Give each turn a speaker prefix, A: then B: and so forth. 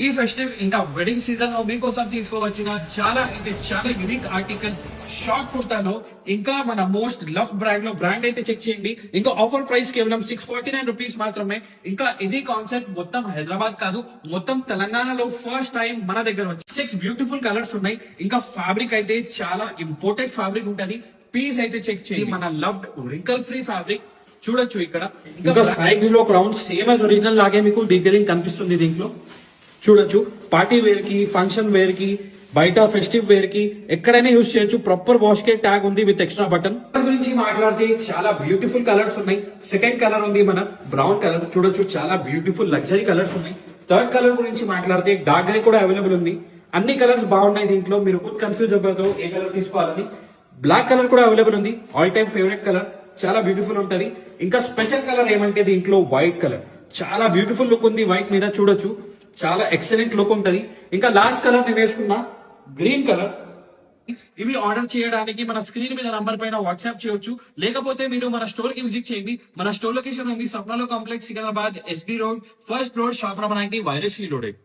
A: ఈ ఫెస్టివ్ ఇంకా wedding season లో మీకోసం తీసుకోవచ్చిన చాలా యూనిక్ ఆర్టికల్ షార్ట్ కుర్తాలో ఇంకా మన మోస్ట్ లవ్ బ్రాండ్ లో బ్రాండ్ అయితే చెక్ చేయండి. ఇంకా ఆఫర్ ప్రైస్ కేవలం 649 రూపీస్ మాత్రమే. ఇంకా ఇది కాన్సెప్ట్ మొత్తం హైదరాబాద్ కాదు, మొత్తం తెలంగాణలో ఫస్ట్ టైం మన దగ్గర వచ్చి 6 బ్యూటిఫుల్ కలర్స్ ఉన్నాయి. ఇంకా ఫ్యాబ్రిక్ అయితే చాలా ఇంపోర్టెడ్ ఫ్యాబ్రిక్ ఉంటది. పీస్ అయితే చెక్ చేయండి. మన లవ్ రింకల్ ఫ్రీ ఫ్యాబ్రిక్ చూడొచ్చు. ఇక్కడ
B: ఇంకా సైడ్ లో క్రౌన్ సేమ్ as ఒరిజినల్ లాగే మీకు డీటెయిలింగ్ కనిపిస్తుంది. దీంట్లో చూడొచ్చు. పార్టీ వేర్ కి, ఫంక్షన్ వేర్ కి, బయట ఫెస్టివ్ వేర్ కి ఎక్కడైనా యూజ్ చేయొచ్చు. ప్రాపర్ వాష్ కే ట్యాగ్ ఉంది విత్ ఎక్స్ట్రా బటన్. గురించి మాట్లాడితే చాలా బ్యూటిఫుల్ కలర్స్ ఉన్నాయి. సెకండ్ కలర్ ఉంది మన బ్రౌన్ కలర్ చూడొచ్చు. చాలా బ్యూటిఫుల్ లగ్జరీ కలర్స్ ఉన్నాయి. థర్డ్ కలర్ గురించి మాట్లాడితే డార్క్ గ్రే కూడా అవైలబుల్ ఉంది. అన్ని కలర్స్ బాగున్నాయి. దీంట్లో మీరు కూడా కన్ఫ్యూజ్ అవ్వదు ఏ కలర్ తీసుకోవాలని. బ్లాక్ కలర్ కూడా అవైలబుల్ ఉంది. ఆల్ టైమ్ ఫేవరెట్ కలర్, చాలా బ్యూటిఫుల్ ఉంటది. ఇంకా స్పెషల్ కలర్ ఏమంటే దీంట్లో వైట్ కలర్, చాలా బ్యూటిఫుల్ లుక్ ఉంది. వైట్ మీద చూడొచ్చు, చాలా ఎక్సలెంట్ లుక్ ఉంటది. ఇంకా లాస్ట్ కలర్ నేను వేసుకున్నా గ్రీన్ కలర్.
A: ఇవి ఆర్డర్ చేయడానికి మన స్క్రీన్ మీద నంబర్ పైన వాట్సాప్ చేయొచ్చు. లేకపోతే మీరు మన స్టోర్ కి విజిట్ చేయండి. మన స్టోర్ లొకేషన్ ఉంది స్వప్నలో complex, Secunderabad, SB road, first floor, shop number 90, virus loaded.